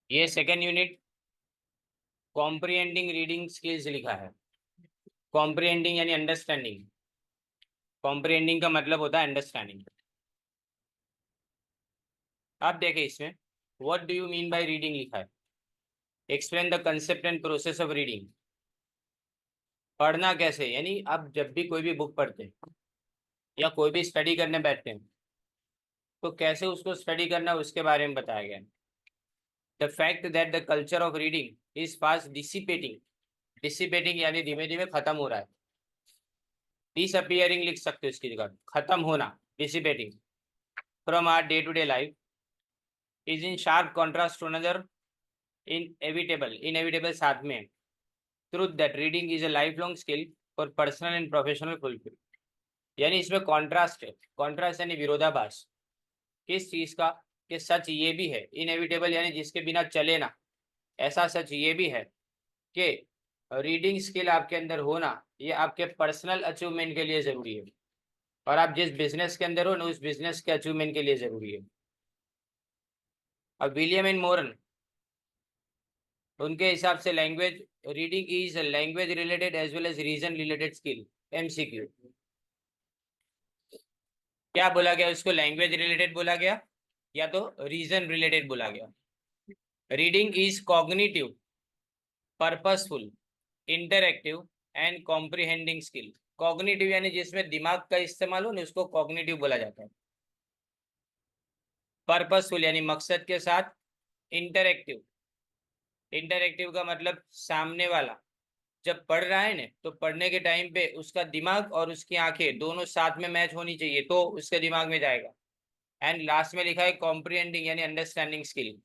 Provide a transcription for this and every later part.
ये second unit comprehending reading skills लिखा है। कॉम्प्रिहेंडिंग यानी अंडरस्टैंडिंग। कॉम्प्रिहेंडिंग का मतलब होता है अंडरस्टैंडिंग। आप देखें इसमें what do you mean by reading लिखा है। Explain the concept and process of reading. पढ़ना कैसे, यानी आप जब भी कोई भी बुक पढ़ते हैं या कोई भी स्टडी करने बैठते हैं तो कैसे उसको स्टडी करना है उसके बारे में बताया गया है। The fact that the culture of reading is fast dissipating. Dissipating यानी धीमे धीमे खत्म हो रहा है। डिसअपियरिंग लिख सकते हो इसकी जगह, खत्म होना, dissipating from our day to day life is in sharp contrast to another inevitable. Inevitable साथ में truth that reading is a lifelong skill for personal and professional fulfil. यानी इसमें कॉन्ट्रास्ट है। कॉन्ट्रास्ट यानी विरोधाभास। किस चीज का? कि सच ये भी है, इनएविटेबल यानी जिसके बिना चले ना, ऐसा सच ये भी है कि रीडिंग स्किल आपके अंदर होना ये आपके पर्सनल अचीवमेंट के लिए जरूरी है, और आप जिस बिजनेस के अंदर हो ना उस बिजनेस के अचीवमेंट के लिए जरूरी है। अब विलियम एंड मोरन उनके हिसाब से language reading is language related as well as reason related skill. MCQ. क्या बोला गया उसको? लैंग्वेज रिलेटेड बोला गया या तो रीजन रिलेटेड बोला गया। Reading is cognitive, purposeful, interactive and comprehending skill. Cognitive यानी जिसमें दिमाग का इस्तेमाल हो ना उसको कॉग्निटिव बोला जाता है। पर्पसफुल यानी मकसद के साथ। इंटरएक्टिव, इंटरएक्टिव का मतलब सामने वाला जब पढ़ रहा है ना तो पढ़ने के टाइम पे उसका दिमाग और उसकी आंखें दोनों साथ में मैच होनी चाहिए तो उसके दिमाग में जाएगा। एंड लास्ट में लिखा है कॉम्प्रिहेंडिंग यानी understanding skill.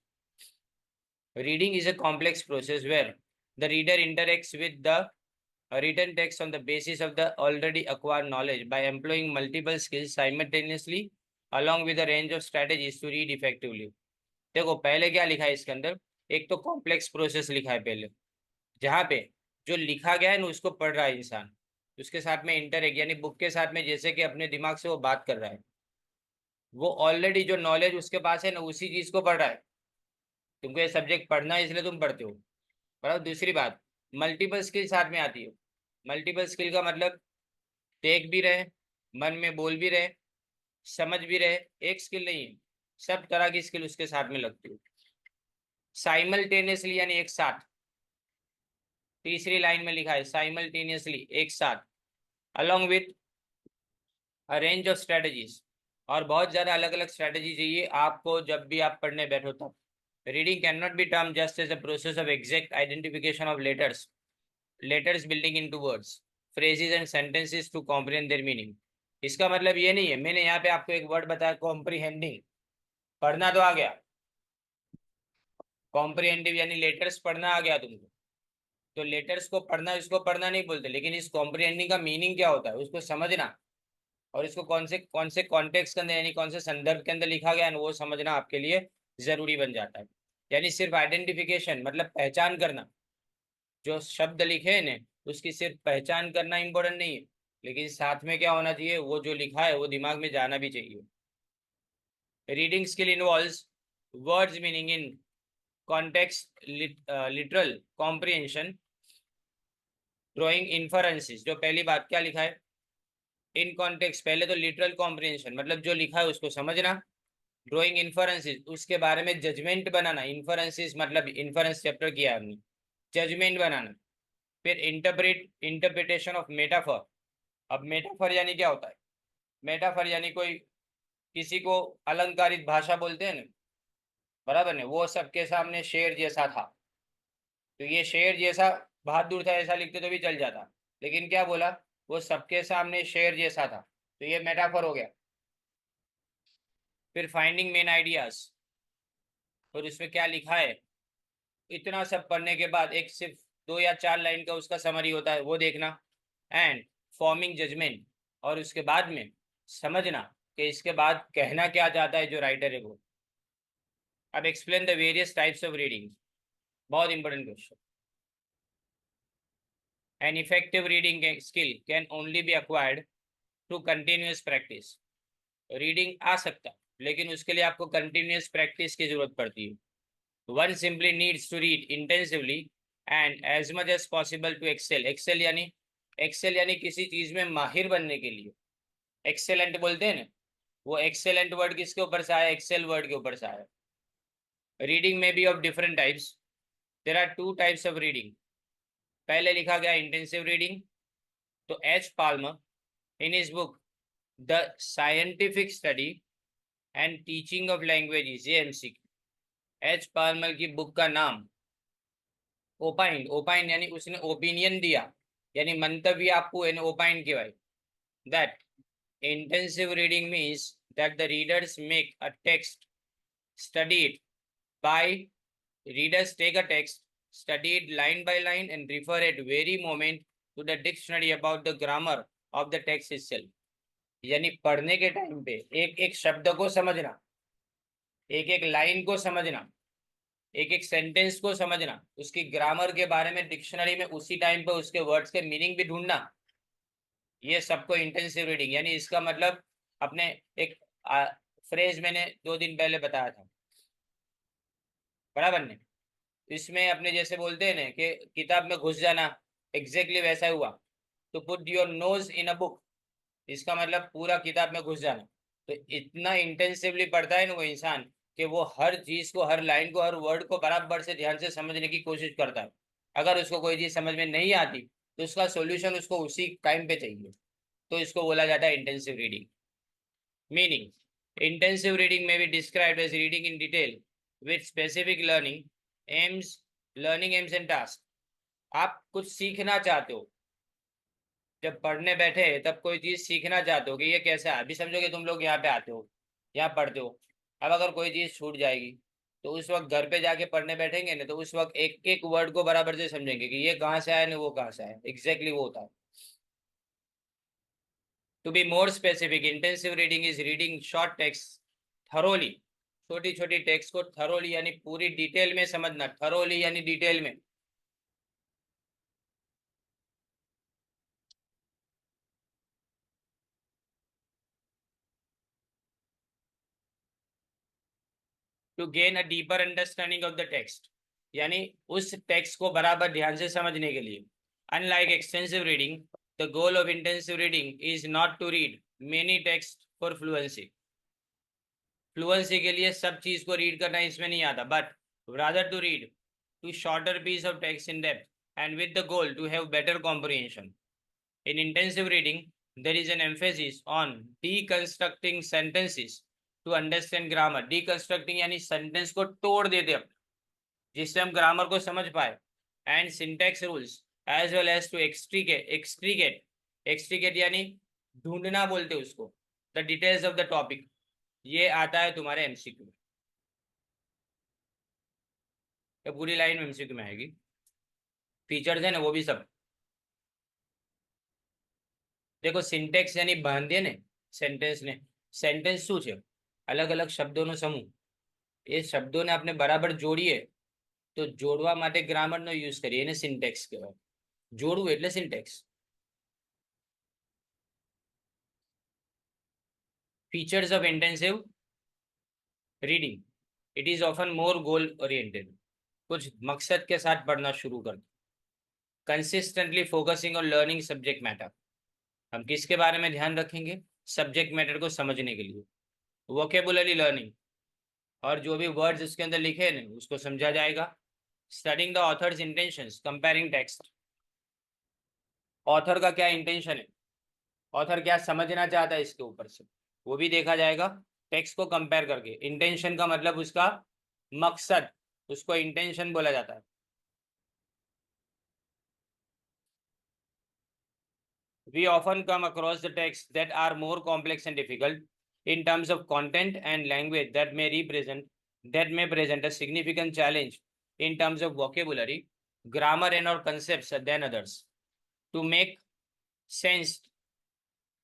Reading is a complex process where the reader interacts with the written text on the basis of the already acquired knowledge by employing multiple skills simultaneously along with a range of strategies to read effectively। देखो पहले क्या लिखा है इसके अंदर। एक तो complex process लिखा है पहले, जहाँ पे जो लिखा गया है ना उसको पढ़ रहा है इंसान, उसके साथ में इंटरेक्ट यानी बुक के साथ में जैसे कि अपने दिमाग से वो बात कर रहा है, वो ऑलरेडी जो नॉलेज उसके पास है ना उसी चीज को पढ़ रहा है। तुमको ये सब्जेक्ट पढ़ना है इसलिए तुम पढ़ते हो। बराबर। दूसरी बात, मल्टीपल स्किल साथ में आती है। मल्टीपल स्किल का मतलब देख भी रहे, मन में बोल भी रहे, समझ भी रहे। एक स्किल नहीं है, सब तरह की स्किल उसके साथ में लगती है। साइमल्टेनियसली यानी एक साथ। तीसरी लाइन में लिखा है साइमल्टेनियसली एक साथ, along with a range of strategies. और बहुत ज्यादा अलग अलग स्ट्रेटजी चाहिए आपको जब भी आप पढ़ने बैठो तब। Reading can not be term just as a process of exact identification of letters building into words, phrases and sentences to comprehend their meaning. इसका मतलब ये नहीं है मैंने यहाँ पे आपको एक वर्ड बताया कॉम्प्रिहेंडिंग, पढ़ना तो आ गया। कॉम्प्रिहेंडिव यानी लेटर्स पढ़ना आ गया तुमको, तो लेटर्स को पढ़ना इसको पढ़ना नहीं बोलते, लेकिन इस कॉम्प्रिहेंडिंग का मीनिंग क्या होता है उसको समझना, और इसको कौन से कॉन्टेक्स्ट के अंदर यानी कौन से संदर्भ के अंदर लिखा गया है वो समझना आपके लिए जरूरी बन जाता है। यानी सिर्फ आइडेंटिफिकेशन मतलब पहचान करना, जो शब्द लिखे हैं ने उसकी सिर्फ पहचान करना इंपॉर्टेंट नहीं है, लेकिन साथ में क्या होना चाहिए वो जो लिखा है वो दिमाग में जाना भी चाहिए। Reading skill involves words meaning in context, literal comprehension, drawing inferences. जो पहली बात क्या लिखा है इन कॉन्टेक्स्ट, पहले तो लिटरल कॉम्प्रिहेंशन मतलब जो लिखा है उसको समझना। ड्रॉइंग इन्फरेंसेस उसके बारे में जजमेंट बनाना। इन्फरेंसेस मतलब इन्फरेंस चैप्टर किया हमने, जजमेंट बनाना। फिर इंटरप्रिटेशन ऑफ मेटाफर। अब मेटाफर यानी क्या होता है? मेटाफर यानी कोई किसी को अलंकारित भाषा बोलते हैं ना, बराबर ने, वो सबके सामने शेर जैसा था, तो ये शेर जैसा बहादुर था ऐसा लिखते तो भी चल जाता, लेकिन क्या बोला वो सबके सामने शेर जैसा था, तो ये मेटाफर हो गया। फिर फाइंडिंग मेन आइडियाज, और उसमें क्या लिखा है इतना सब पढ़ने के बाद एक सिर्फ 2 या 4 लाइन का उसका समरी होता है वो देखना। एंड फॉर्मिंग जजमेंट, और उसके बाद में समझना कि इसके बाद कहना क्या चाहता है जो राइटर है वो। अब explain the various types of reading, बहुत important question. An effective reading skill can only be acquired through continuous practice. Reading आ सकता लेकिन उसके लिए आपको कंटिन्यूस प्रैक्टिस की जरूरत पड़ती है। One simply needs to read intensively and as much as possible to excel. Excel यानी किसी चीज में माहिर बनने के लिए एक्सेलेंट बोलते हैं ना, वो एक्सेलेंट वर्ड किसके ऊपर से आया? एक्सेल वर्ड के ऊपर से आया। रीडिंग में be of different types. There are two types of reading. पहले लिखा गया इंटेंसिव रीडिंग। तो H Palmer in his book the scientific study and teaching of languages, ये एमसीक्यू। एच पाल्मर की बुक का नाम ओपाइन। ओपाइन यानी उसने ओपिनियन दिया, यानी मंतव्य आपको ओपाइन के भाई that intensive reading means that the readers make a text, study it by readers take a text, study it line by line and refer at very moment to the dictionary about the grammar of the text itself। यानी पढ़ने के time पे एक एक शब्द को समझना, एक एक लाइन को समझना, एक एक सेंटेंस को समझना, उसकी ग्रामर के बारे में डिक्शनरी में उसी टाइम पे उसके वर्ड्स के मीनिंग भी ढूंढना, ये सबको इंटेंसिव रीडिंग। यानी इसका मतलब अपने एक फ्रेज मैंने 2 दिन पहले बताया था, बराबर ने। इसमें अपने जैसे बोलते हैं ना कि किताब में घुस जाना, एग्जैक्टली वैसा हुआ। तो put your nose in a book, इसका मतलब पूरा किताब में घुस जाना। तो इतना इंटेंसिवली पढ़ता है ना वो इंसान कि वो हर चीज को, हर लाइन को, हर वर्ड को बराबर से ध्यान से समझने की कोशिश करता है। अगर उसको कोई चीज समझ में नहीं आती तो उसका सोल्यूशन उसको उसी टाइम पे चाहिए, तो इसको बोला जाता है intensive reading. Meaning, intensive reading may be described as reading in detail with specific learning aims and tasks। आप कुछ सीखना चाहते हो, जब पढ़ने बैठे तब कोई चीज सीखना चाहते हो कि ये कैसे है। अभी समझो कि तुम लोग यहाँ पे आते हो, यहाँ पढ़ते हो। अब अगर कोई चीज छूट जाएगी तो उस वक्त घर पे जाके पढ़ने बैठेंगे ना, तो उस वक्त एक एक वर्ड को बराबर से समझेंगे कि ये कहाँ से आया ना वो कहाँ से आया, एग्जैक्टली वो होता है। To be more specific, intensive reading is reading short text thoroughly। छोटी छोटी टेक्स्ट को thoroughly यानी पूरी डिटेल में समझना, thoroughly यानी डिटेल में। To gain a deeper understanding of the text, यानी उस टेक्स्ट को बराबर ध्यान से समझने के लिए। Unlike extensive reading, the goal of intensive reading is not to read many texts for fluency। Fluency के लिए सब चीज को रीड करना इसमें नहीं आता, but rather to read to shorter piece of text in depth and with the goal to have better comprehension. In intensive reading there is an emphasis on deconstructing sentences to understand grammar। deconstructing यानी sentence को तोड़ देते अपने, जिससे हम grammar को समझ पाए। And syntax rules as well as to extricate यानी ढूंढना बोलते उसको, the details of the topic. ये आता है तुम्हारे एमसीक्यू में, ये पूरी लाइन में एमसीक्यू में आएगी। फीचर्स है ना वो भी सब देखो। सिंटेक्स यानी बांधे ने सेंटेंस ने, सेंटेंस શું છે? અલગ અલગ શબ્દોનો સમૂહ, એ શબ્દોને આપણે બરાબર જોડીએ તો જોડવા માટે ગ્રામરનો યુઝ કરીએ, એને સિન્ટેક્સ કહેવાય। જોડવું એટલે syntax. Features of intensive reading, it is often more goal oriented. कुछ मकसद के साथ पढ़ना शुरू कर दो। Consistently focusing on learning subject matter, हम किसके बारे में ध्यान रखेंगे? सब्जेक्ट मैटर को समझने के लिए। वोकेबुलरी लर्निंग, और जो भी वर्ड्स उसके अंदर लिखे हैं उसको समझा जाएगा। Studying the author's intentions, comparing text, author का क्या इंटेंशन है, ऑथर क्या समझना चाहता है इसके ऊपर से, वो भी देखा जाएगा टेक्स्ट को कंपेयर करके। इंटेंशन का मतलब उसका मकसद, उसको इंटेंशन बोला जाता है। We often come across the texts that are more complex and difficult in terms of content and language that may present a significant challenge in terms of vocabulary, grammar and or concepts than others। To make sense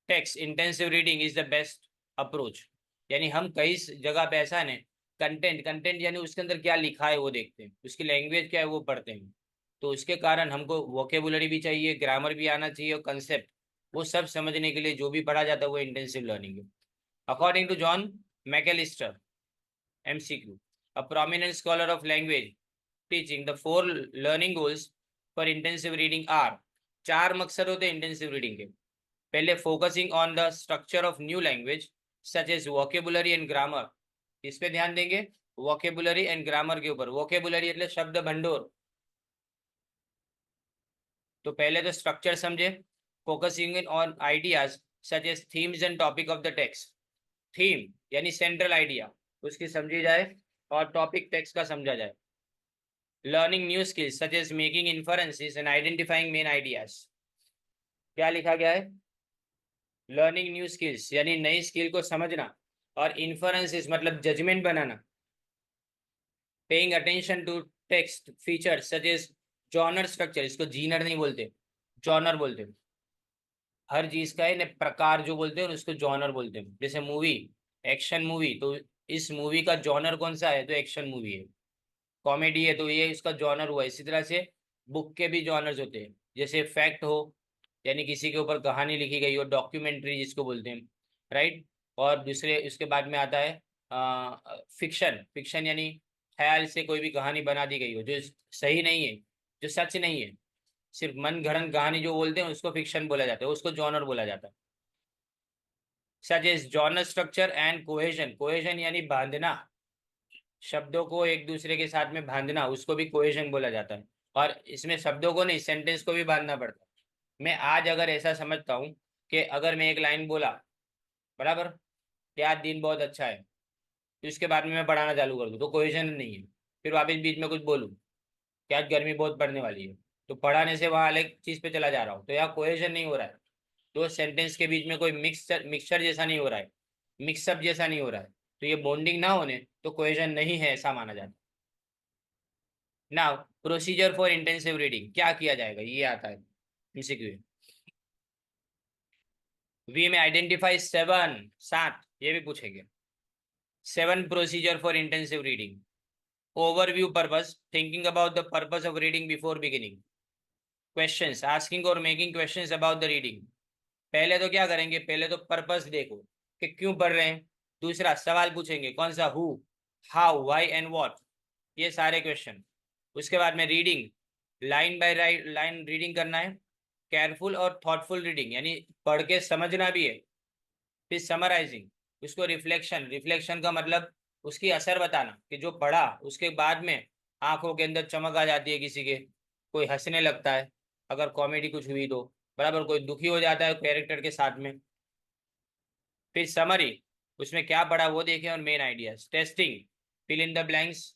text, intensive reading is the best approach। यानी हम कई जगह पे ऐसा है content यानी उसके अंदर क्या लिखा है वो देखते हैं, उसकी लैंग्वेज क्या है वो पढ़ते हैं। तो उसके कारण हमको वोकेबुलरी भी चाहिए, ग्रामर भी आना चाहिए और कंसेप्ट, वो सब समझने के लिए जो भी पढ़ा जाता है वो इंटेंसिव लर्निंग है। According to John McAlister MCQ, A prominent scholar of language teaching the four learning goals for intensive reading are, चार मकसद होते हैं इंटेंसिव रीडिंग के। पहले focusing on the structure of new language such as vocabulary and grammar, इस पे ध्यान देंगे, वोकेबुलरी एंड ग्रामर के ऊपर। वोकेबुलरी એટલે शब्द भंडोर, तो पहले तो स्ट्रक्चर समझे। Focusing on ideas such as themes and topic of the text, theme यानी सेंट्रल आइडिया उसकी समझी जाए और टॉपिक टेक्स्ट का समझा जाए। Learning new skills such as making inferences and identifying main ideas, क्या लिखा गया है, लर्निंग न्यू स्किल्स यानी नई स्किल को समझना, और इन्फरेंसेस मतलब जजमेंट बनाना। Paying attention to text features such as genre structure, इसको जीनर नहीं बोलते, जॉनर बोलते हैं। हर चीज का है प्रकार जो बोलते हैं उसको जॉनर बोलते हैं। जैसे मूवी, एक्शन मूवी, तो इस मूवी का जॉनर कौन सा है, तो एक्शन मूवी है। कॉमेडी है तो ये इसका जॉनर हुआ। इसी तरह से बुक के भी जॉनर्स होते हैं, जैसे फैक्ट हो यानी किसी के ऊपर कहानी लिखी गई हो, डॉक्यूमेंट्री जिसको बोलते हैं, राइट। और दूसरे उसके बाद में आता है फिक्शन, फिक्शन यानी ख्याल से कोई भी कहानी बना दी गई हो जो सही नहीं है, जो सच नहीं है, सिर्फ मन गढ़ंत कहानी जो बोलते हैं उसको फिक्शन बोला जाता है, उसको जॉनर बोला जाता है। Such as genre structure and cohesion, cohesion यानी बांधना, शब्दों को एक दूसरे के साथ में बांधना, उसको भी कोहेजन बोला जाता है। और इसमें शब्दों को नहीं, सेंटेंस को भी बांधना पड़ता है। मैं आज अगर ऐसा समझता हूँ कि अगर मैं एक लाइन बोला, बराबर, कि आज दिन बहुत अच्छा है, तो इसके बाद में मैं पढ़ाना चालू कर दूँ तो कोहेजन नहीं है। फिर वापस बीच में कुछ बोलूँ कि आज गर्मी बहुत पड़ने वाली है, तो पढ़ाने से वहां अलग चीज पे चला जा रहा हूँ, तो यहाँ कोहेजन नहीं हो रहा है। दो सेंटेंस के बीच में कोई मिक्सचर मिक्सचर जैसा नहीं हो रहा है, मिक्सअप जैसा नहीं हो रहा है, तो ये बॉन्डिंग ना होने तो कोहेजन नहीं है ऐसा माना जाता है। Now procedure for intensive reading, क्या किया जाएगा, ये आता है MCQ. We may identify seven, सात, ये भी पूछेंगे। Seven procedure for intensive reading. Overview purpose, thinking about the purpose of reading before beginning. Questions, asking और making questions about the reading. पहले तो क्या करेंगे, पहले तो पर्पस देखो कि क्यों पढ़ रहे हैं। दूसरा सवाल पूछेंगे, कौन सा, who, how, why and what, ये सारे क्वेश्चन। उसके बाद में reading, line by line reading करना है। केयरफुल और थॉटफुल रीडिंग यानी पढ़ के समझना भी है। फिर समराइजिंग, उसको रिफ्लेक्शन, रिफ्लेक्शन का मतलब उसकी असर बताना कि जो पढ़ा उसके बाद में आंखों के अंदर चमक आ जाती है किसी के, कोई हंसने लगता है अगर कॉमेडी कुछ हुई तो, बराबर, कोई दुखी हो जाता है कैरेक्टर के साथ में। फिर समरी, उसमें क्या पढ़ा वो देखें, और main ideas. Testing, fill in the blanks,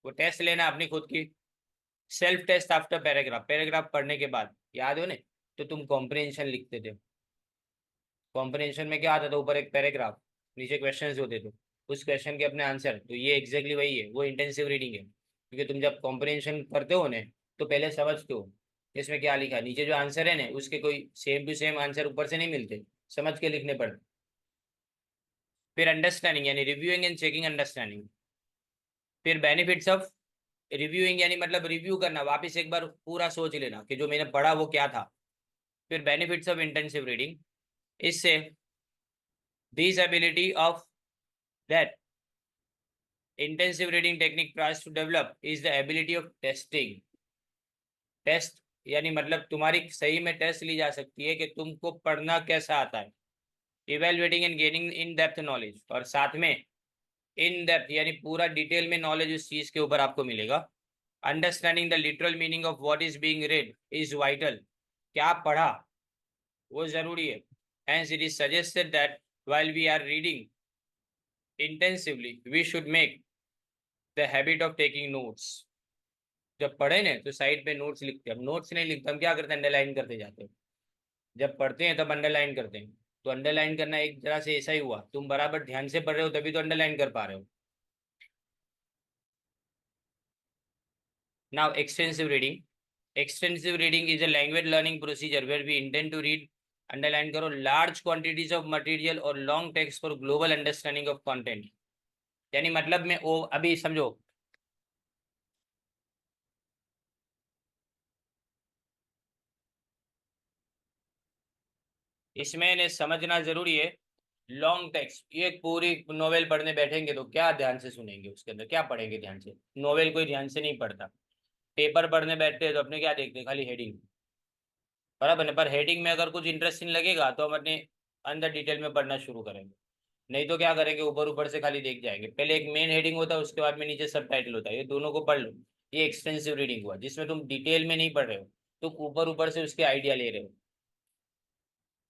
वो टेस्ट लेना अपनी खुद की। Self test after paragraph, paragraph पढ़ने के बाद याद हो ने, तो तुम कॉम्प्रिहेंशन लिखते थे। कॉम्प्रिहेंशन में क्या आता था, ऊपर एक पैराग्राफ, नीचे क्वेश्चंस होते थे, उस क्वेश्चन के अपने आंसर, तो ये एग्जैक्टली वही है, वो इंटेंसिव रीडिंग है। क्योंकि तुम जब कॉम्प्रिहेंशन करते हो ने तो पहले समझते हो इसमें क्या लिखा, नीचे जो आंसर है ना उसके कोई सेम टू सेम आंसर ऊपर से नहीं मिलते, समझ के लिखने पड़ते। फिर अंडरस्टैंडिंग यानी रिव्यूइंग एंड चेकिंग अंडरस्टैंडिंग। फिर बेनिफिट्स ऑफ रिव्यूइंग यानी मतलब रिव्यू करना, वापस एक बार पूरा सोच लेना कि जो मैंने पढ़ा वो क्या था। फिर बेनिफिट्स ऑफ इंटेंसिव रीडिंग, इससे this ability of that intensive reading technique tries to develop is the ability of testing। Test यानी मतलब तुम्हारी सही में टेस्ट ली जा सकती है कि तुमको पढ़ना कैसा आता है। Evaluating and gaining in depth knowledge, और साथ में इन डेप्थ यानी पूरा डिटेल में नॉलेज उस चीज के ऊपर आपको मिलेगा। Understanding the literal meaning of what is being read is vital, क्या पढ़ा वो जरूरी है। Hence it is suggested that while we are reading intensively we should make the habit of taking notes. जब पढ़े ना तो साइड पे नोट्स लिखते हैं। हम नोट्स नहीं लिखते, हम क्या करते हैं, अंडरलाइन करते जाते हैं। जब पढ़ते हैं तब अंडरलाइन करते हैं। तो अंडरलाइन करना एक तरह से ऐसा ही हुआ, तुम बराबर ध्यान से पढ़ रहे हो तभी तो अंडरलाइन कर पा रहे हो। Now extensive reading. Extensive reading is a language learning procedure where we intend to read, underline करो, लार्ज क्वांटिटीज ऑफ मटेरियल और long text for global understanding of content. यानी मतलब में ओ अभी समझो, इसमें ने समझना जरूरी है लॉन्ग टेक्स्ट, ये पूरी नोवेल पढ़ने बैठेंगे तो क्या ध्यान से सुनेंगे, उसके अंदर क्या पढ़ेंगे ध्यान से? नोवेल कोई ध्यान से नहीं पढ़ता। पेपर पढ़ने बैठते हैं तो अपने क्या देखते हैं, खाली हेडिंग, बराबर है। पर हेडिंग में अगर कुछ इंटरेस्टिंग लगेगा तो हम अपने अंदर डिटेल में पढ़ना शुरू करेंगे। नहीं तो क्या करेंगे, ऊपर ऊपर से खाली देख जाएंगे। पहले एक मेन हेडिंग होता है, उसके बाद में नीचे सब टाइटल होता है, ये दोनों को पढ़ लो। ये एक्सटेंसिव रीडिंग हुआ, जिसमें तुम डिटेल में नहीं पढ़ रहे हो, तुम ऊपर ऊपर से उसके आइडिया ले रहे हो।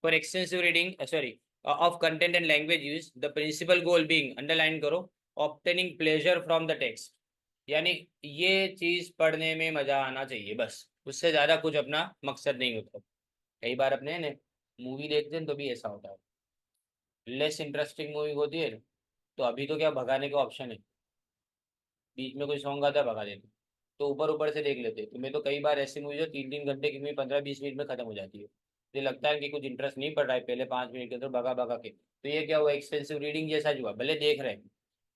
For extensive reading sorry of content and language use, the principal goal being, underline करो, obtaining pleasure from the text. यानी ये चीज पढ़ने में मजा आना चाहिए, बस उससे ज्यादा कुछ अपना मकसद नहीं होता। कई बार अपने ने मूवी देखते हैं तो भी ऐसा होता है, लेस इंटरेस्टिंग मूवी होती है तो अभी तो क्या भगाने का ऑप्शन है, बीच में कोई सॉन्ग आता है भगा देते, तो ऊपर ऊपर से देख लेते। तो मैं तो कई बार ऐसी मूवी जो 3-3 घंटे की मूवी 15-20 मिनट में खत्म हो जाती है, तो लगता है कि कुछ इंटरेस्ट नहीं पड़ रहा है, पहले 5 मिनट के अंदर भगा भगा के, तो ये क्या हुआ, एक्सपेंसिव रीडिंग जैसा हुआ। भले देख रहे हैं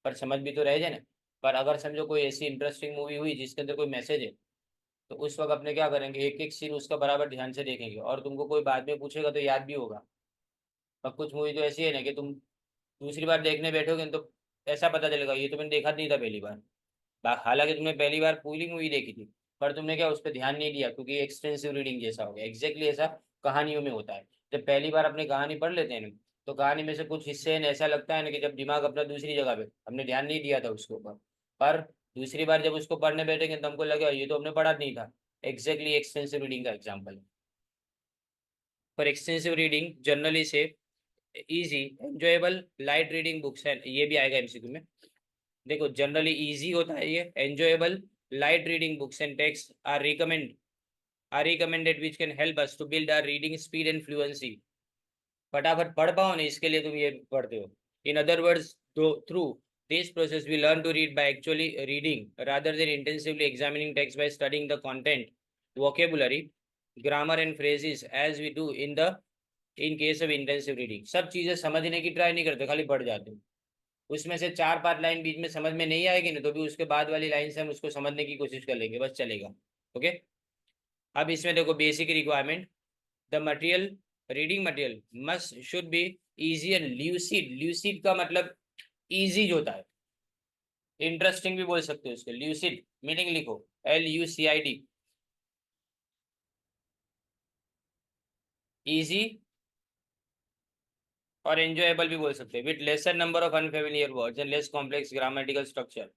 पर समझ भी तो रह जाए ना। पर अगर समझो कोई ऐसी इंटरेस्टिंग मूवी हुई जिसके अंदर कोई मैसेज है, तो उस वक्त अपने क्या करेंगे, एक एक सीन उसका बराबर ध्यान से देखेंगे, और तुमको कोई बाद में पूछेगा तो याद भी होगा। पर कुछ मूवी तो ऐसी है ना कि तुम दूसरी बार देखने बैठोगे तो ऐसा पता चलेगा ये तो मैंने देखा नहीं था पहली बार। हालांकि तुमने पहली बार पूरी मूवी देखी थी, पर तुमने क्या उस पर ध्यान नहीं दिया, क्योंकि एक्सटेंसिव रीडिंग जैसा हो गया। एग्जैक्टली ऐसा कहानियों में होता है। जब पहली बार अपनी कहानी पढ़ लेते हैं ना, तो कहानी में से कुछ हिस्से हैं, ऐसा लगता है ना कि जब दिमाग अपना दूसरी जगह पे, हमने ध्यान नहीं दिया था उसके ऊपर। पर दूसरी बार जब उसको पढ़ने बैठेंगे तो हमको लगेगा ये तो हमने पढ़ा नहीं था। एग्जैक्टली एक्सटेंसिव रीडिंग का एग्जाम्पल है। पर एक्सटेंसिव रीडिंग जनरली से easy enjoyable light reading books है, ये भी आएगा एमसीक्यू में। देखो जनरली इजी होता है ये, enjoyable light reading books and text are recommended which can help us to build our reading speed and fluency. फटाफट पढ़ पाओ ना, इसके लिए तुम ये पढ़ते हो। In other words, through this process we learn to read by actually reading rather than intensively examining text by studying the content, vocabulary, grammar and phrases as we do in case of intensive reading. सब चीजें समझने की try नहीं करते, खाली पढ़ जाते हो। उसमें से 4-5 लाइन बीच में समझ में नहीं आएगी ना, तो भी उसके बाद वाली लाइन से हम उसको समझने की कोशिश कर लेंगे, बस चलेगा। ओके। अब इसमें देखो basic requirement, the material, reading material must should be easy and lucid. Lucid का मतलब इजी जो होता है, इंटरेस्टिंग भी बोल सकते हो उसको। ल्यूसिड मीनिंग लिखो, LUCID, इजी और एंजॉयबल भी बोल सकते हैं, with laser number of unfamiliar words and less complex grammatical structure.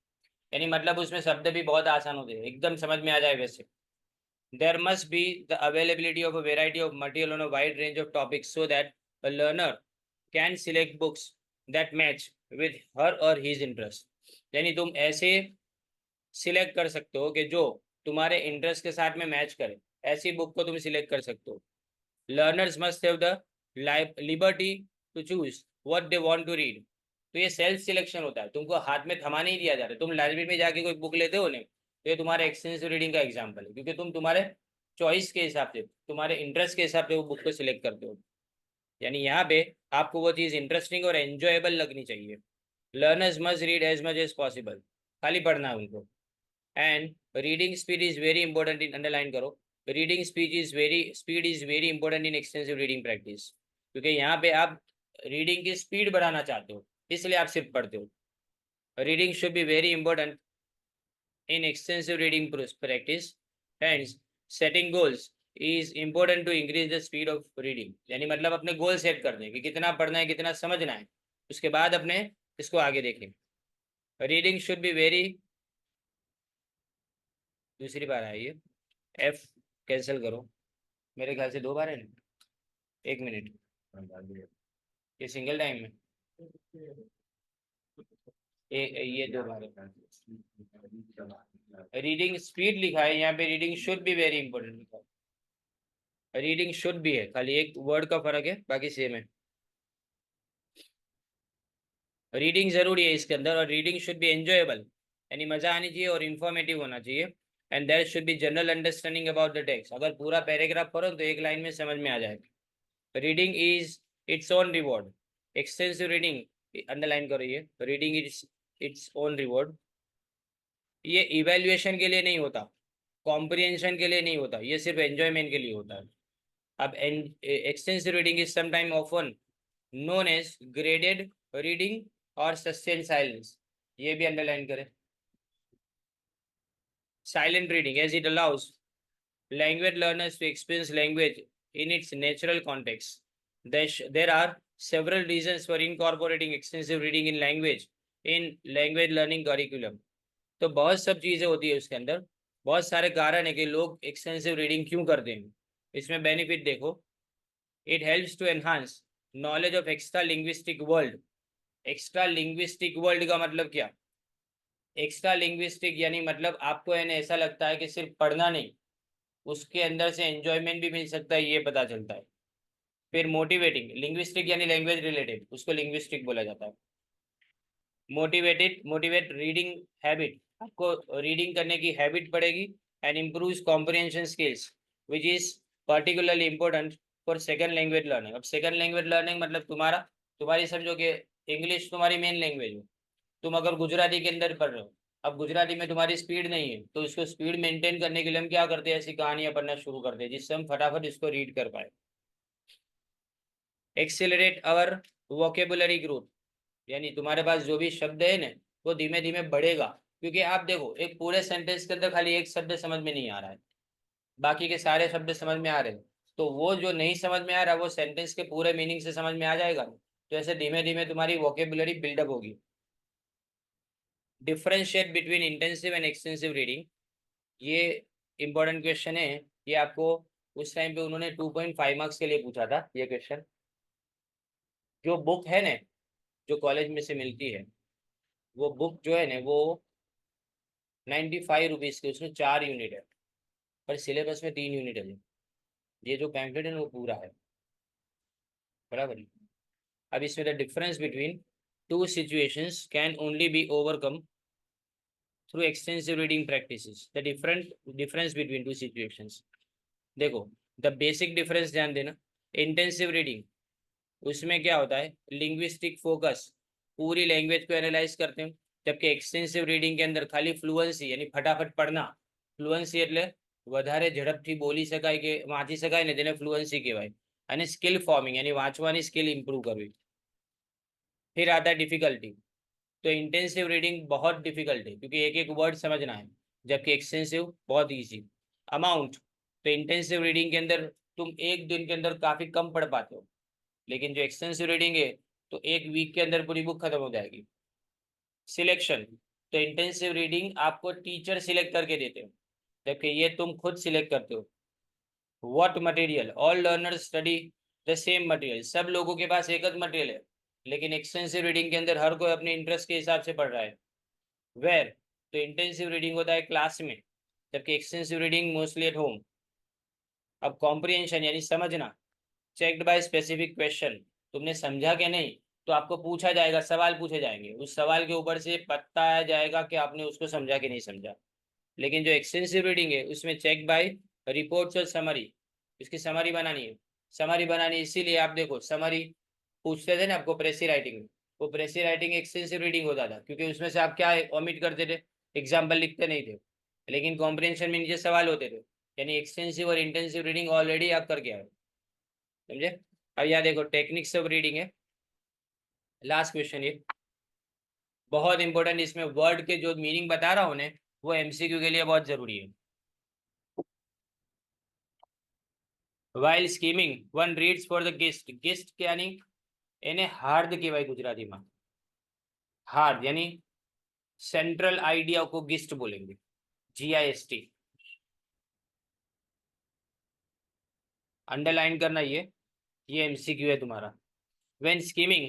यानी मतलब उसमें शब्द भी बहुत आसान होते हैं, एकदम समझ में आ जाए वैसे। There must be the availability of a variety of material on a wide range of topics so that a learner can select books that match with her or his interest. यानी तुम ऐसे सिलेक्ट कर सकते हो कि जो तुम्हारे interest के साथ में मैच करे, ऐसी बुक को तुम सिलेक्ट कर सकते हो। Learners must have the liberty to choose what they want to read. तो ये सेल्फ सिलेक्शन होता है, तुमको हाथ में थमा नहीं दिया जा रहा। तुम लाइब्रेरी में जाके कोई बुक लेते हो ना, तो ये तुम्हारे एक्सटेंसिव रीडिंग का एग्जाम्पल है, क्योंकि तुम तुम्हारे चॉइस के हिसाब से, तुम्हारे इंटरेस्ट के हिसाब से वो बुक को सिलेक्ट करते हो। यानी यहाँ पे आपको वो चीज़ इंटरेस्टिंग और एंजॉयबल लगनी चाहिए। Learners must read as much as possible, खाली पढ़ना है उनको। And reading speed is very important in, underline करो, reading speed is very important in extensive reading practice. क्योंकि यहाँ पे आप रीडिंग की स्पीड बढ़ाना चाहते हो, इसलिए आप सिर्फ पढ़ते हो। Reading should be very important in extensive reading practice, hence setting goals is important to increase the speed of reading। यानी मतलब अपने गोल सेट कर दें कि कितना पढ़ना है, कितना समझना है, उसके बाद अपने इसको आगे देखें। रीडिंग शुड बी वेरी, दूसरी बार है ये, F कैंसिल करो, मेरे ख्याल से 2 बार है ना। 1 मिनट, ये सिंगल टाइम में ये 2 बार है। रीडिंग स्पीड लिखा है यहाँ पे, reading should be very important लिखा है। रीडिंग शुड भी है, खाली एक वर्ड का फर्क है, बाकी सेम है। रीडिंग जरूरी है इसके अंदर, और रीडिंग शुड बी एंजॉयबल, यानी मजा आनी चाहिए और इन्फॉर्मेटिव होना चाहिए। And there should be general understanding about the text. अगर पूरा पैराग्राफ पढ़ो तो एक लाइन में समझ में आ जाएगा। Reading is its own reward, extensive reading, underline करो ये, reading is its own reward. ये इवेल्युएशन के लिए नहीं होता, कॉम्प्रिहेंशन के लिए नहीं होता, ये सिर्फ एंजॉयमेंट के लिए होता है। अब extensive reading is sometime often known as graded reading or sustained silence. ये भी अंडरलाइन करें. Silent reading, as it allows language learners to experience language in its natural context. There are several reasons for incorporating extensive reading in language learning curriculum. तो बहुत सब चीजें होती है उसके अंदर, बहुत सारे कारण है कि लोग एक्सटेंसिव रीडिंग क्यों करते हैं. इसमें बेनिफिट देखो. It helps to enhance knowledge of extra linguistic world. Extra linguistic world का मतलब क्या? एक्स्ट्रा लिंग्विस्टिक यानी मतलब आपको यानी ऐसा लगता है कि सिर्फ पढ़ना नहीं, उसके अंदर से एंजॉयमेंट भी मिल सकता है, ये पता चलता है. फिर मोटिवेटिंग, लिंग्विस्टिक यानी लैंग्वेज रिलेटेड, उसको लिंग्विस्टिक बोला जाता है. मोटिवेट रीडिंग हैबिट, आपको रीडिंग करने की हैबिट पड़ेगी. And improves comprehension skills which is particularly important for second language learning. अब सेकंड लैंग्वेज लर्निंग मतलब तुम्हारी समझो कि इंग्लिश तुम्हारी मेन लैंग्वेज हो, तुम अगर गुजराती के अंदर पढ़ रहे हो, अब गुजराती में तुम्हारी स्पीड नहीं है, तो इसको स्पीड मेंटेन करने के लिए हम क्या करते हैं, ऐसी कहानियां पढ़ना शुरू करते हैं जिससे हम फटाफट इसको रीड कर पाए. एक्सेलरेट अवर वोकेबुलरी ग्रोथ, यानी तुम्हारे पास जो भी शब्द है ना, वो धीमे धीमे बढ़ेगा. क्योंकि आप देखो, एक पूरे सेंटेंस के अंदर खाली एक शब्द समझ में नहीं आ रहा है, बाकी के सारे शब्द समझ में आ रहे हैं. तो वो जो नहीं समझ में आ रहा, वो सेंटेंस के पूरे मीनिंग से समझ में आ जाएगा. तो ऐसे धीमे धीमे तुम्हारी वोकेबुलरी बिल्डअप होगी. Differentiate between intensive and extensive reading, ये इंपॉर्टेंट क्वेश्चन है. ये आपको उस टाइम पे उन्होंने 2.5 मार्क्स के लिए पूछा था ये क्वेश्चन. जो बुक है ना, जो कॉलेज में से मिलती है, वो बुक जो है ना, वो 95 रुपीज़ की, उसमें 4 यूनिट है, पर सिलेबस में 3 यूनिट है. ये जो पैम्फलेट है ना, वो पूरा है, बराबर. अब इसमें the difference between two situations can only be overcome through extensive reading practices. The difference between two situations, देखो, द बेसिक डिफरेंस ध्यान देना. इंटेंसिव रीडिंग, उसमें क्या होता है, लिंग्विस्टिक फोकस, पूरी लैंग्वेज को एनालाइज करते हैं. जबकि एक्सटेंसिव रीडिंग के अंदर खाली फ्लुएंसी यानी फटाफट पढ़ना. फ्लुएंसी એટલે વધારે ઝડપથી બોલી શકાય કે વાંચી શકાય ને, તેને ફ્લુએન્સી કહેવાય. અને સ્કિલ ફોર્મિંગ यानी વાંચવાની સ્કિલ ઇમ્પ્रूव કરવી. फिर आता है डिफिकल्टी. तो इंटेंसिव रीडिंग बहुत डिफिकल्ट है क्योंकि एक एक वर्ड समझना है, जबकि एक्सटेंसिव बहुत इजी. अमाउंट, तो इंटेंसिव रीडिंग के अंदर तुम एक दिन के अंदर काफ़ी कम पढ़ पाते हो, लेकिन जो एक्सटेंसिव रीडिंग है तो एक वीक के अंदर पूरी बुक खत्म हो जाएगी. सिलेक्शन, तो इंटेंसिव रीडिंग आपको टीचर सिलेक्ट करके देते हो, जबकि ये तुम खुद सिलेक्ट करते हो. What material, all learners study the same material, सब लोगों के पास एक ही मटेरियल है, लेकिन एक्सटेंसिव रीडिंग के अंदर हर कोई अपने इंटरेस्ट के हिसाब से पढ़ रहा है. वेयर, तो इंटेंसिव रीडिंग होता है क्लास में, जबकि extensive reading mostly at home. अब कॉम्प्रिहेंशन यानी समझना, चेक्ड बाय स्पेसिफिक क्वेश्चन, तुमने समझा कि नहीं, तो आपको पूछा जाएगा, सवाल पूछे जाएंगे, उस सवाल के ऊपर से पता जाएगा कि आपने उसको समझा कि नहीं समझा. लेकिन जो एक्सटेंसिव रीडिंग है उसमें चेक बाय रिपोर्ट्स और समरी, उसकी समरी बनानी है. समरी बनानी इसीलिए, आप देखो समरी पूछते थे ना आपको प्रेसी राइटिंग में, वो प्रेसी राइटिंग एक्सटेंसिव रीडिंग होता था, क्योंकि उसमें से आप क्या ओमिट करते थे, एग्जाम्पल लिखते नहीं थे. लेकिन कॉम्प्रिहेंशन में नीचे सवाल होते थे, यानी एक्सटेंसिव और इंटेंसिव रीडिंग ऑलरेडी आप करके आए, समझे. अब यहाँ देखो टेक्निक्स ऑफ रीडिंग है, लास्ट क्वेश्चन ये बहुत इंपॉर्टेंट. इसमें वर्ड के जो मीनिंग बता रहा हूँ ना, वो एमसीक्यू के लिए बहुत जरूरी है. While skimming one reads for the gist. Gist यानी એને હાર્દ કહેવાય ગુજરાતીમાં. हार्द यानी सेंट्रल आइडिया को गिस्ट बोलेंगे, GIST. अंडरलाइन करना, ये एमसीक्यू है तुम्हारा. When skimming,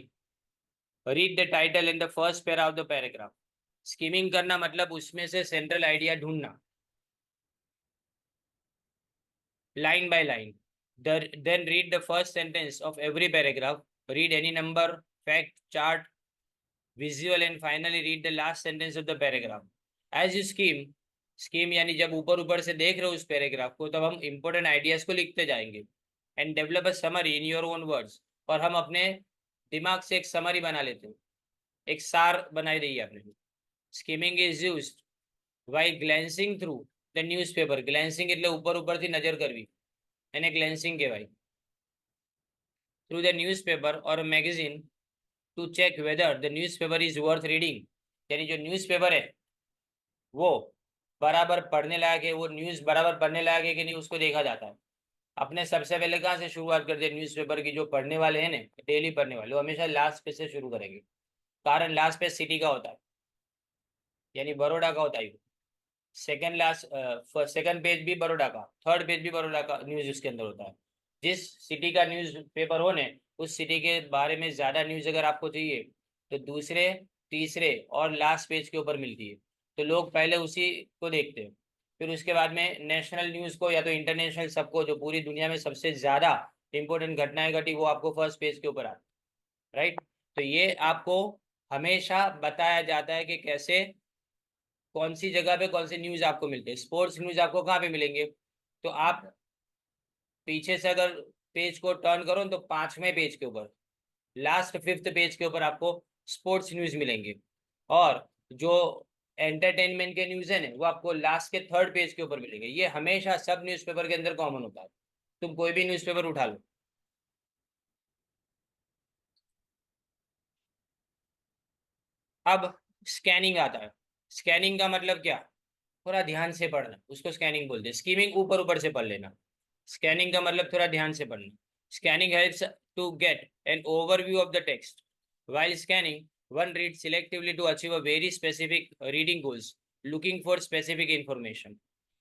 read the title in the first para of the paragraph. Skimming करना मतलब उसमें से सेंट्रल आइडिया ढूंढना, line by line. Then read the first sentence of every paragraph. Read any number, fact, chart, visual and finally read the last sentence of the paragraph. As you skim यानी जब ऊपर ऊपर से देख रहे हो उस पैराग्राफ को, तब हम इंपॉर्टेंट आइडियाज को लिखते जाएंगे. And develop a summary in your own words, और हम अपने दिमाग से एक समरी बना लेते हैं, एक सार बनाई रही है आपने. Skimming is used while glancing through the newspaper. Glancing એટલે ઉપર ઉપરથી નજર કરવી, એને ગ્લેન્સિંગ કહેવાય. through the newspaper or a magazine to check whether the newspaper is worth reading. यानी जो न्यूज़पेपर है वो बराबर पढ़ने लायक है, वो न्यूज़ बराबर पढ़ने लायक है कि नहीं, उसको देखा जाता है। अपने सबसे पहले कहाँ से शुरुआत करते हैं न्यूज़पेपर की? जो पढ़ने वाले हैं ना, डेली पढ़ने वाले, वो हमेशा लास्ट पेज से शुरू करेंगे। कारण लास्ट पेज सिटी का होता है, यानी बड़ौदा का होता है। सेकंड पेज भी बड़ौदा का, थर्ड पेज भी बड़ौदा का न्यूज़ उसके अंदर होता है। जिस सिटी का न्यूज़ पेपर हो ने, उस सिटी के बारे में ज़्यादा न्यूज़ अगर आपको चाहिए तो दूसरे, तीसरे और लास्ट पेज के ऊपर मिलती है। तो लोग पहले उसी को देखते हैं, फिर उसके बाद में नेशनल न्यूज़ को या तो इंटरनेशनल, सबको जो पूरी दुनिया में सबसे ज़्यादा इंपॉर्टेंट घटनाएं घटी वो आपको फर्स्ट पेज के ऊपर आती है, राइट। तो ये आपको हमेशा बताया जाता है कि कैसे, कौन सी जगह पे कौन सी न्यूज आपको मिलते हैं। स्पोर्ट्स न्यूज आपको कहाँ पे मिलेंगे? तो आप पीछे से अगर पेज को टर्न करो तो 5वें पेज के ऊपर, लास्ट 5th पेज के ऊपर आपको स्पोर्ट्स न्यूज मिलेंगे। और जो एंटरटेनमेंट के न्यूज है ना, वो आपको लास्ट के 3rd पेज के ऊपर मिलेंगे। ये हमेशा सब न्यूज़पेपर के अंदर कॉमन होता है। तुम कोई भी न्यूज़पेपर उठा लो। अब स्कैनिंग आता है। स्कैनिंग का मतलब क्या? थोड़ा ध्यान से पढ़ना, उसको स्कैनिंग बोलते हैं। स्कीमिंग ऊपर ऊपर से पढ़ लेना। स्कैनिंग का मतलब थोड़ा ध्यान से पढ़ना। Scanning helps to get an overview of the text. while scanning, one reads selectively to achieve a very specific reading goals, looking for specific information.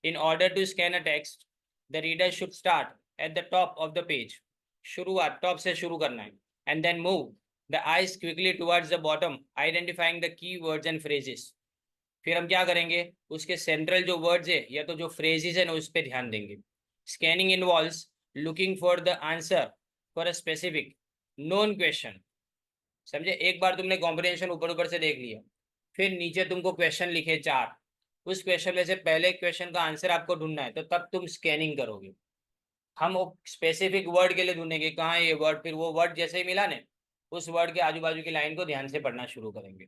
In order to scan a text, the reader should start at the top of the page. शुरुआत top से शुरू करना है, and then move the eyes quickly towards the bottom, identifying the key words and phrases. फिर हम क्या करेंगे? उसके सेंट्रल जो वर्ड्स है या तो जो फ्रेजेस है ना, उस पर ध्यान देंगे। Scanning involves looking for the answer for a specific known question. समझे? एक बार तुमने कॉम्प्रिहेंशन ऊपर ऊपर से देख लिया, फिर नीचे तुमको क्वेश्चन लिखे 4, उस क्वेश्चन में से पहले क्वेश्चन का आंसर आपको ढूंढना है, तो तब तुम स्कैनिंग करोगे। हम स्पेसिफिक वर्ड के लिए ढूंढेंगे कहाँ है ये वर्ड, फिर वो वर्ड जैसे ही मिला ने, उस वर्ड के आजू बाजू की लाइन को ध्यान से पढ़ना शुरू करेंगे।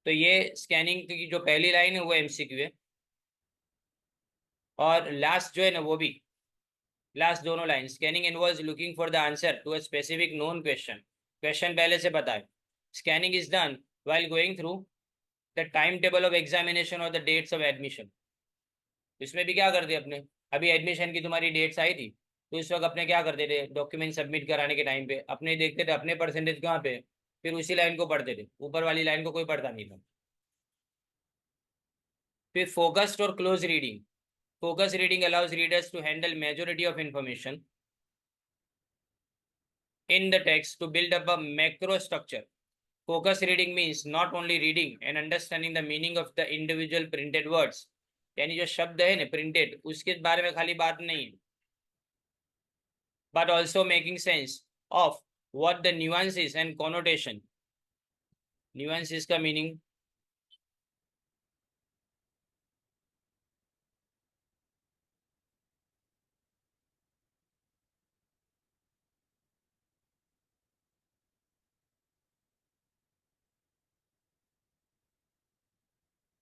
तो ये स्कैनिंग की जो पहली लाइन है वो एमसीक्यू है, और लास्ट जो है ना वो भी, लास्ट दोनों लाइन। Scanning involves looking for the answer to a specific known question. Question पहले से पता है। Scanning is done while going through the time table of examination और द डेट्स ऑफ एडमिशन। इसमें भी क्या करते अपने, अभी एडमिशन की तुम्हारी डेट्स आई थी, तो इस वक्त अपने क्या करते थे? डॉक्यूमेंट सबमिट कराने के टाइम पे अपने देखते थे अपने परसेंटेज कहाँ पे, फिर उसी लाइन को पढ़ते थे, ऊपर वाली लाइन को कोई पढ़ता नहीं था। फिर फोकस्ड और close reading. Focus reading allows readers to handle majority of information in the text to build up a macro structure. Focus reading means not only reading and understanding the meaning of the individual printed words, यानी जो शब्द है ना printed, उसके बारे में खाली बात नहीं है, but also making sense of what the nuances and connotation. nuances का meaning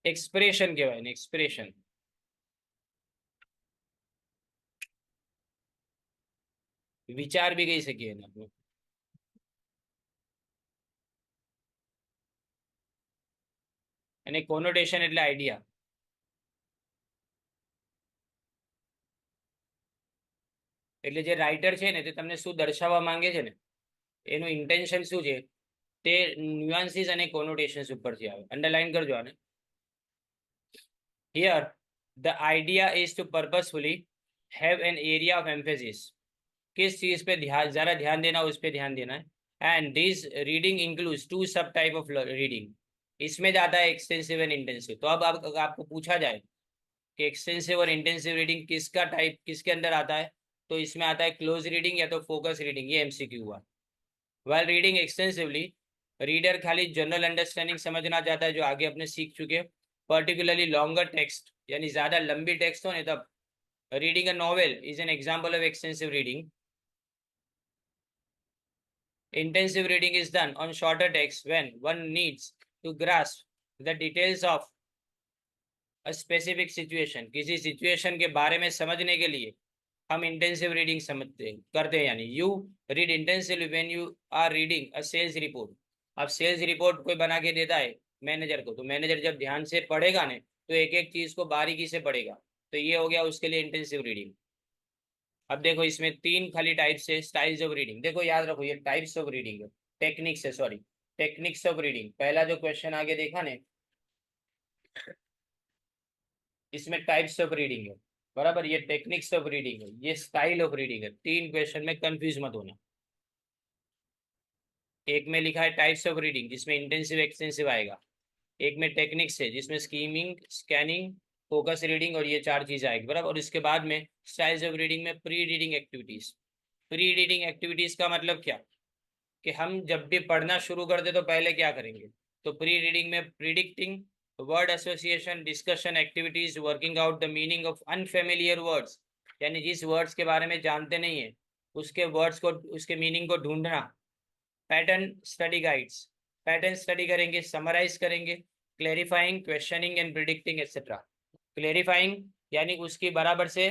एक्सप्रेशन के बारे में। एक्सप्रेशन विचार भी कही सकिए ना अपने, અને કોનોટેશન એટલે આઈડિયા। એટલે જે રાઇટર છે ને તે તમને શું દર્શાવવા માંગે છે ને, એનું ઇન્ટેન્શન શું છે, તે ન્યુઆન્સીસ અને કોનોટેશન્સ ઉપરથી આવે। અંડરલાઇન કરજો આને। Here the idea is to purposefully have an area of emphasis. किस चीज पे ध्यान, जरा ध्यान देना, उस पे ध्यान देना है। एंड दिस रीडिंग इंक्लूड्स 2 सब टाइप ऑफ रीडिंग। इसमें जाता है एक्सटेंसिव एंड इंटेंसिव। तो अब आपको पूछा जाए कि एक्सटेंसिव और इंटेंसिव रीडिंग किसका टाइप किसके अंदर आता है, तो इसमें आता है क्लोज रीडिंग या तो फोकस रीडिंग। ये एमसीक्यू हुआ। वाइल रीडिंग एक्सटेंसिवली, रीडर खाली जनरल अंडरस्टैंडिंग समझना चाहता है जो आगे अपने सीख चुके। पर्टिकुलरली लॉन्गर टेक्स्ट, यानी ज्यादा लंबी टेक्स्ट हो ना, तब reading a novel is an example of extensive reading. Intensive reading is done on shorter text when one needs to grasp the details of a specific situation। किसी situation के बारे में समझने के लिए हम इंटेंसिव रीडिंग समझते करते हैं, यानी you read intensively when you are reading a sales report. अब सेल्स रिपोर्ट कोई बना के देता है मैनेजर को, तो मैनेजर जब ध्यान से पढ़ेगा ना तो एक एक चीज को बारीकी से पढ़ेगा, तो ये हो गया उसके लिए इंटेंसिव रीडिंग। अब देखो इसमें तीन खाली टाइप्स है स्टाइल्स ऑफ रीडिंग, देखो याद रखो ये टाइप्स ऑफ रीडिंग है, टेक्निक्स है, सॉरी टेक्निक्स ऑफ रीडिंग। पहला जो क्वेश्चन आगे देखा ने, इसमें टाइप्स ऑफ रीडिंग है, बराबर, ये टेक्निक्स ऑफ रीडिंग है, ये स्टाइल ऑफ रीडिंग है। तीन क्वेश्चन में कंफ्यूज मत होना। एक में लिखा है टाइप्स ऑफ रीडिंग जिसमें इंटेंसिव एक्सटेंसिव आएगा, एक में टेक्निक्स है जिसमें स्कीमिंग स्कैनिंग फोकस रीडिंग और ये चार चीज आएगी, बराबर। और इसके बाद में स्टाइल्स ऑफ रीडिंग में pre reading activities. Pre reading activities का मतलब क्या, कि हम जब भी पढ़ना शुरू करते तो पहले क्या करेंगे, तो प्री रीडिंग में predicting word association discussion activities working out the meaning of unfamiliar words, यानी जिस वर्ड्स के बारे में जानते नहीं है उसके वर्ड्स को उसके मीनिंग को ढूंढना। Pattern study guides, pattern study करेंगे, समराइज करेंगे, clarifying questioning and predicting etcetera. Clarifying यानी उसकी बराबर से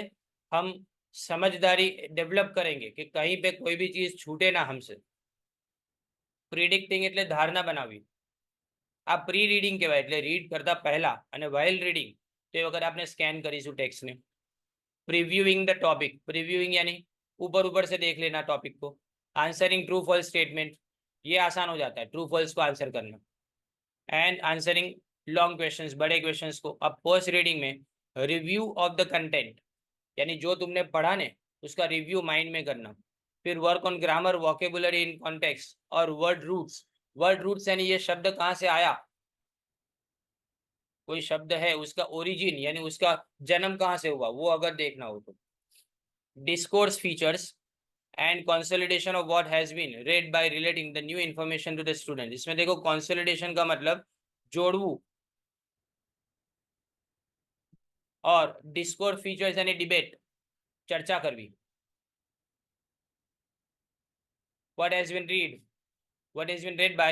हम समझदारी डेवलप करेंगे कि कहीं पे कोई भी चीज छूटे ना हमसे। પ્રિડિક્ટિંગ એટલે ધારણા બનાવવી। આ પ્રી રીડિંગ કહેવાય, એટલે રીડ કરતા પહેલા અને વાઇલ રીડિંગ તે વખત આપણે સ્કેન કરીશું ટેક્સ્ટને। प्रीव्यूइंग द टॉपिक, प्रीव्यूइंग यानी ऊपर ऊपर से देख लेना टॉपिक को। आंसरिंग ट्रू फॉल्स स्टेटमेंट, ये आसान हो जाता है ट्रू फॉल्स को आंसर करना। एंड आंसरिंग लॉन्ग क्वेश्चंस, बड़े क्वेश्चंस को। अब पोस्ट रीडिंग में रिव्यू ऑफ द कंटेंट, यानी जो तुमने पढ़ा ने उसका रिव्यू माइंड में करना। फिर work on grammar vocabulary in context और वर्ड रूट्स। वर्ड रूट्स यानी ये शब्द कहाँ से आया, कोई शब्द है उसका ओरिजिन यानी उसका जन्म कहाँ से हुआ वो अगर देखना हो तो। Discourse features and consolidation of what has been read by relating the new information to the student. इसमें देखो कंसोलिडेशन का मतलब जोड़वू, और डिस्कोर्स फीचर्स यानी डिबेट, चर्चा करवी। What has been read, what has been read by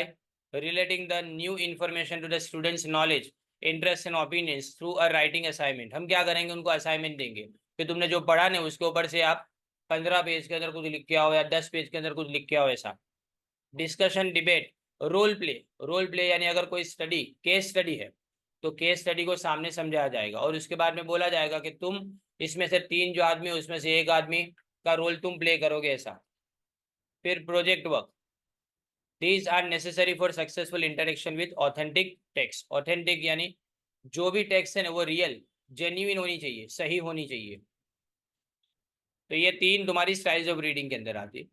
relating the new information to the students knowledge interest and opinions through a writing assignment। हम क्या करेंगे, उनको असाइनमेंट देंगे कि तुमने जो पढ़ा ना उसके ऊपर से आप 15 पेज के अंदर कुछ लिख के आओ या 10 पेज के अंदर कुछ लिख के आओ ऐसा। Discussion debate role play, role play यानी अगर कोई स्टडी केस स्टडी है तो केस स्टडी को सामने समझाया जाएगा और उसके बाद में बोला जाएगा कि तुम इसमें से तीन जो आदमी उसमें से एक आदमी का रोल तुम प्ले करोगे ऐसा। फिर project work, These are necessary for successful interaction with authentic text। Authentic यानी जो भी टेक्स्ट है ना वो रियल जेन्युइन होनी चाहिए, सही होनी चाहिए। तो ये तीन तुम्हारी स्टाइल्स ऑफ रीडिंग के अंदर आती है।